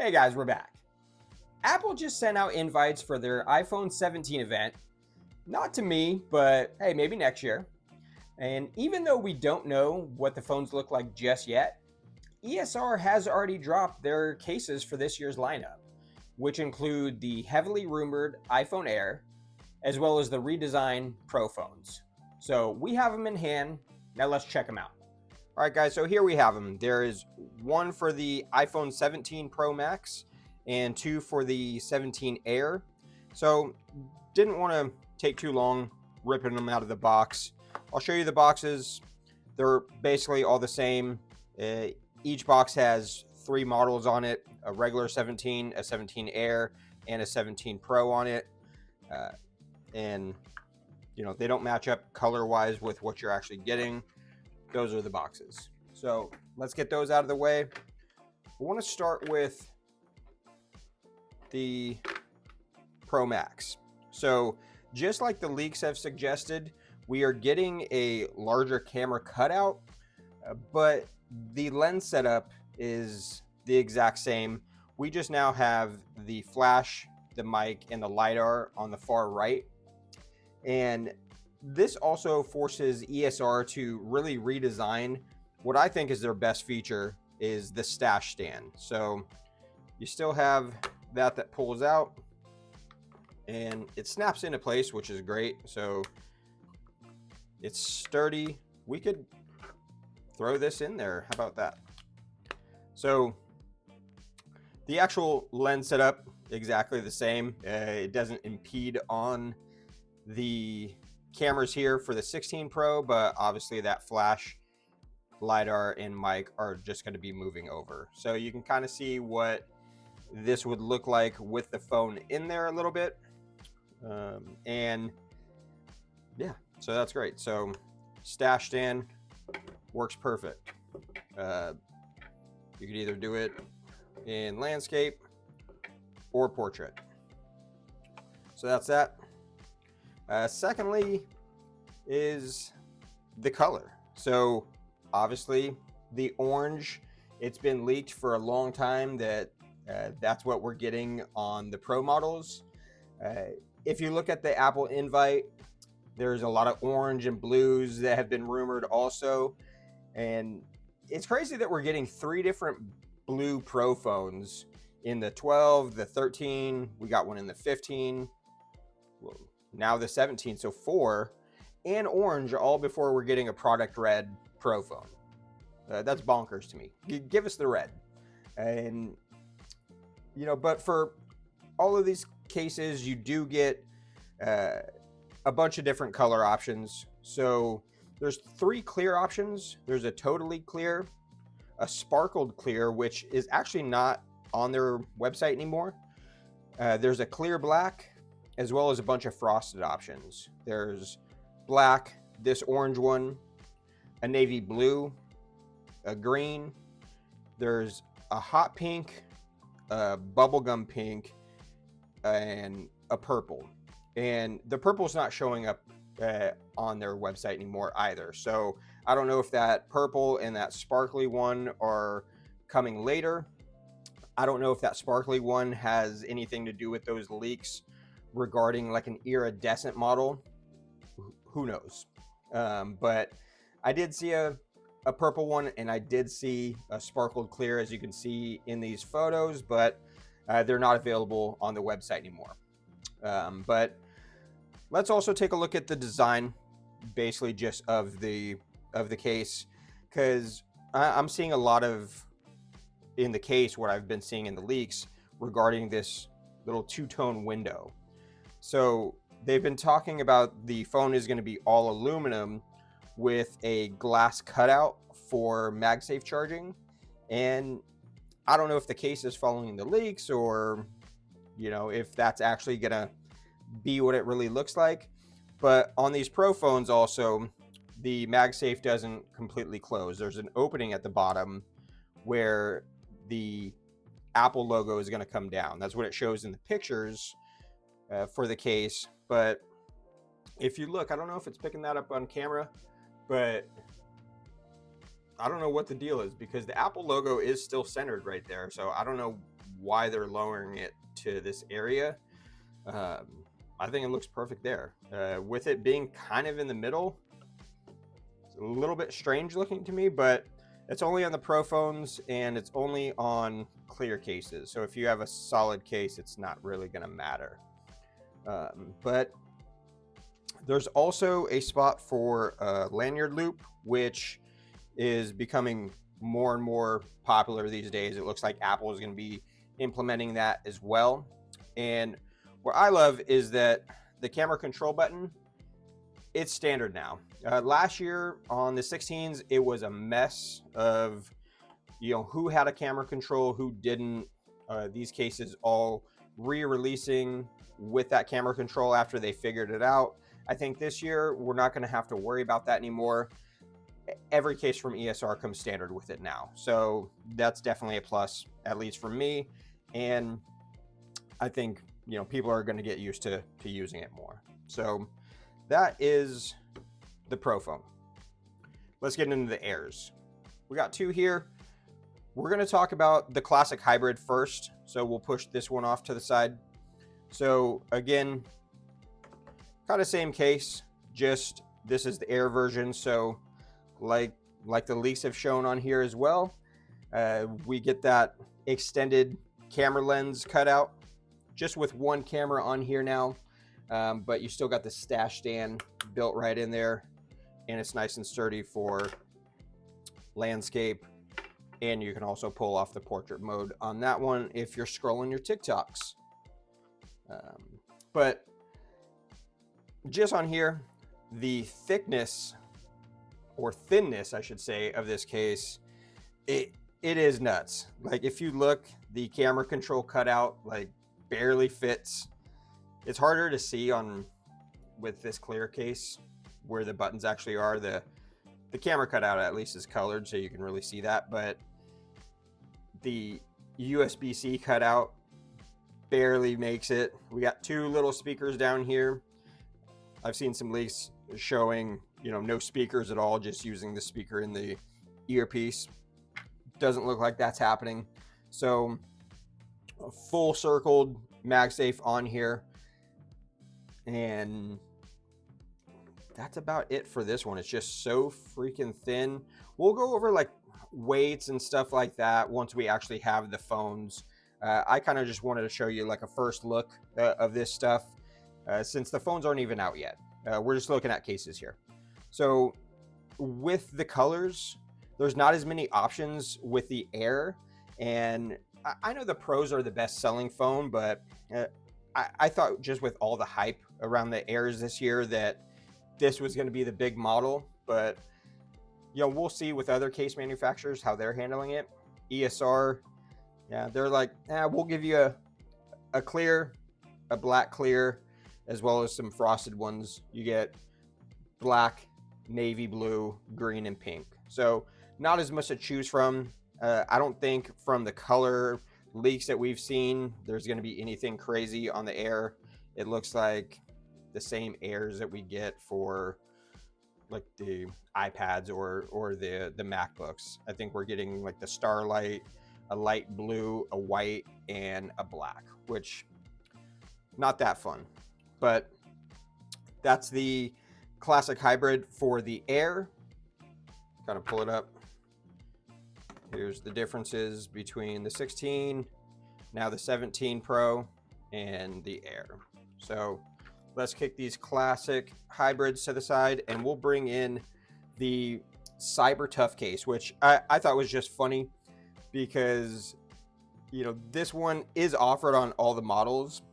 Hey guys, we're back. Apple just sent out invites for their iPhone 17 event. Not to me, but hey, maybe next year. And even though we don't know what the phones look like just yet, ESR has already dropped their cases for this year's lineup, which include the heavily rumored iPhone Air, as well as the redesigned Pro phones. So we have them in hand. Now let's check them out. All right, guys, so here we have them. There is one for the iPhone 17 Pro Max and two for the 17 Air. So didn't want to take too long ripping them out of the box. I'll show you the boxes. They're basically all the same. Each box has three models on it: a regular 17, a 17 Air, and a 17 Pro on it. And you know, they don't match up color-wise with what you're actually getting. Those are the boxes. So let's get those out of the way. We want to start with the Pro Max. So just like the leaks have suggested, we are getting a larger camera cutout, but the lens setup is the exact same. We just now have the flash, the mic, and the LiDAR on the far right. And this also forces ESR to really redesign what I think is their best feature, is the stash stand. So you still have that pulls out and it snaps into place, which is great. So it's sturdy. We could throw this in there. How about that? So the actual lens setup, exactly the same. It doesn't impede on the cameras here for the 16 Pro, but obviously that flash, LiDAR, and mic are just going to be moving over. So you can kind of see what this would look like with the phone in there a little bit. And yeah, so that's great. So stash stand works perfect. You could either do it in landscape or portrait. So that's that. Secondly is the color. So obviously the orange, it's been leaked for a long time that that's what we're getting on the Pro models. If you look at the Apple invite, there's a lot of orange and blues that have been rumored also. And it's crazy that we're getting three different blue Pro phones in the 12, the 13, we got one in the 15. Well, now the 17, so four, and orange, all before we're getting a product red Pro phone. That's bonkers to me. Give us the red. And you know, but for all of these cases, you do get a bunch of different color options. So there's three clear options. There's a totally clear, a sparkled clear, which is actually not on their website anymore. There's a clear black, as well as a bunch of frosted options. There's black, this orange one, a navy blue, a green, there's a hot pink, a bubblegum pink, and a purple. And the purple's not showing up on their website anymore either. So I don't know if that purple and that sparkly one are coming later. I don't know if that sparkly one has anything to do with those leaks regarding like an iridescent model. Who knows? But I did see a purple one, and I did see a sparkled clear, as you can see in these photos, but they're not available on the website anymore. But let's also take a look at the design, basically just of the case, because I'm seeing a lot of in the case what I've been seeing in the leaks regarding this little two-tone window. So they've been talking about the phone is going to be all aluminum with a glass cutout for MagSafe charging. And I don't know if the case is following the leaks, or you know, if that's actually going to be what it really looks like. But on these Pro phones also, the MagSafe doesn't completely close. There's an opening at the bottom where the Apple logo is going to come down. That's what it shows in the pictures for the case. But if you look, I don't know if it's picking that up on camera, but I don't know what the deal is, because the Apple logo is still centered right there. So I don't know why they're lowering it to this area. I think it looks perfect there. With it being kind of in the middle, it's a little bit strange looking to me, but it's only on the Pro phones and it's only on clear cases. So if you have a solid case, it's not really going to matter. But there's also a spot for a lanyard loop, which is becoming more and more popular these days. It looks like Apple is going to be implementing that as well. And what I love is that the camera control button, it's standard now. Last year on the 16s, it was a mess of, who had a camera control, who didn't. These cases all re-releasing with that camera control after they figured it out. I think this year we're not going to have to worry about that anymore. Every case from ESR comes standard with it now. So that's definitely a plus, at least for me. And I think, people are going to get used to using it more. So that is the Pro phone. Let's get into the Airs. We got two here. We're going to talk about the classic hybrid first. So we'll push this one off to the side. So again, kind of same case, just this is the Air version. So like the leaks have shown on here as well, we get that extended camera lens cutout, just with one camera on here now, but you still got the stash stand built right in there, and it's nice and sturdy for landscape, and you can also pull off the portrait mode on that one if you're scrolling your TikToks. But just on here, the thickness, or thinness I should say, of this case, it is nuts. Like if you look, the camera control cutout like barely fits. It's harder to see with this clear case where the buttons actually are. The camera cutout at least is colored, so you can really see that, but the USB-C cutout barely makes it. We got two little speakers down here. I've seen some leaks showing, no speakers at all, just using the speaker in the earpiece. Doesn't look like that's happening. So a full circled MagSafe on here, and that's about it for this one. It's just so freaking thin. We'll go over like weights and stuff like that once we actually have the phones. I kind of just wanted to show you like a first look of this stuff, since the phones aren't even out yet. We're just looking at cases here. So with the colors, there's not as many options with the Air, and I know the Pros are the best selling phone, but I thought just with all the hype around the Airs this year that this was going to be the big model. But we'll see with other case manufacturers how they're handling it. ESR, yeah, they're like, we'll give you a clear, a black clear, as well as some frosted ones. You get black, navy blue, green, and pink. So not as much to choose from. I don't think from the color leaks that we've seen, there's going to be anything crazy on the Air. It looks like the same Airs that we get for like the iPads or the MacBooks. I think we're getting like the Starlight, a light blue, a white, and a black, which not that fun. But that's the classic hybrid for the Air. Kind of pull it up. Here's the differences between the 16, now the 17 Pro, and the Air. So let's kick these classic hybrids to the side, and we'll bring in the Cyber Tough case, which I thought was just funny because, this one is offered on all the models,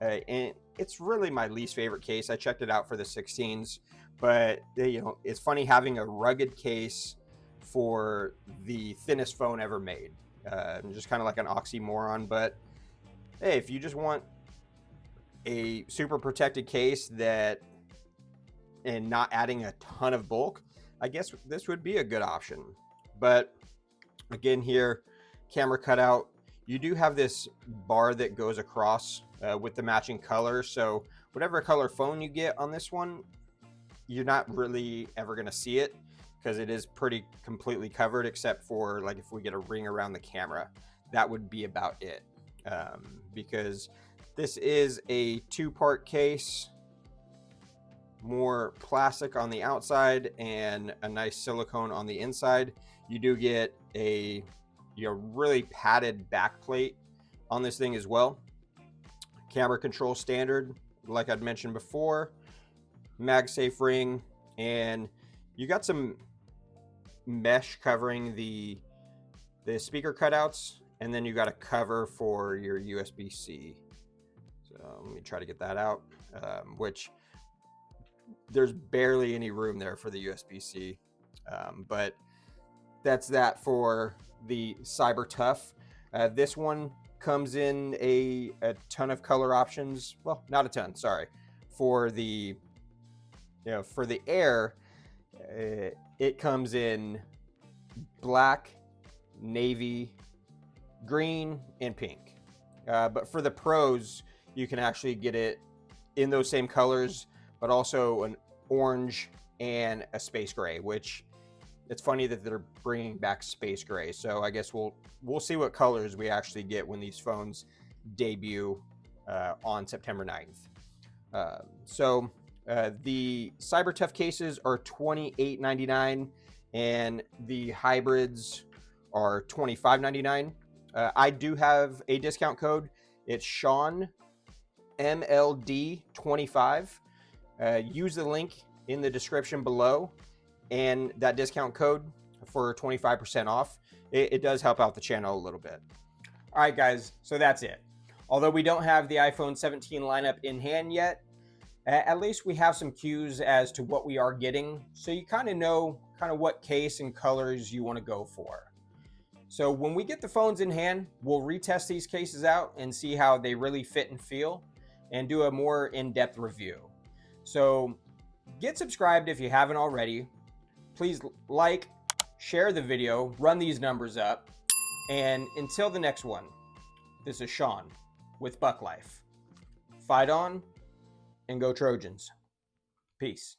and it's really my least favorite case. I checked it out for the 16s, but, it's funny having a rugged case for the thinnest phone ever made. Just kind of like an oxymoron, but hey, if you just want a super protected case and not adding a ton of bulk, I guess this would be a good option. But again, here, camera cutout, you do have this bar that goes across with the matching color. So whatever color phone you get on this one, you're not really ever going to see it, because it is pretty completely covered, except for like if we get a ring around the camera, that would be about it. because this is a two-part case, more plastic on the outside and a nice silicone on the inside. You do get a really padded back plate on this thing as well. Camera control standard, like I'd mentioned before, MagSafe ring, and you got some mesh covering the speaker cutouts, and then you got a cover for your USB-C. So let me try to get that out, which there's barely any room there for the USB-C, but that's that for the CyberTough. This one comes in a ton of color options. Well, not a ton, sorry. For the Air, it comes in black, navy, green, and pink. But for the Pros, you can actually get it in those same colors, but also an orange and a space gray, which it's funny that they're bringing back space gray. So I guess we'll see what colors we actually get when these phones debut on September 9th. So the CyberTough cases are $28.99 and the hybrids are $25.99. I do have a discount code. It's Sean MLD25. Use the link in the description below and that discount code for 25% off. It does help out the channel a little bit. All right, guys, so that's it. Although we don't have the iPhone 17 lineup in hand yet, at least we have some cues as to what we are getting, so you kind of know what case and colors you want to go for. So when we get the phones in hand, we'll retest these cases out and see how they really fit and feel, and do a more in-depth review. So get subscribed if you haven't already. Please like, share the video, run these numbers up, and until the next one, this is Sean with Buck Life. Fight on and go Trojans. Peace.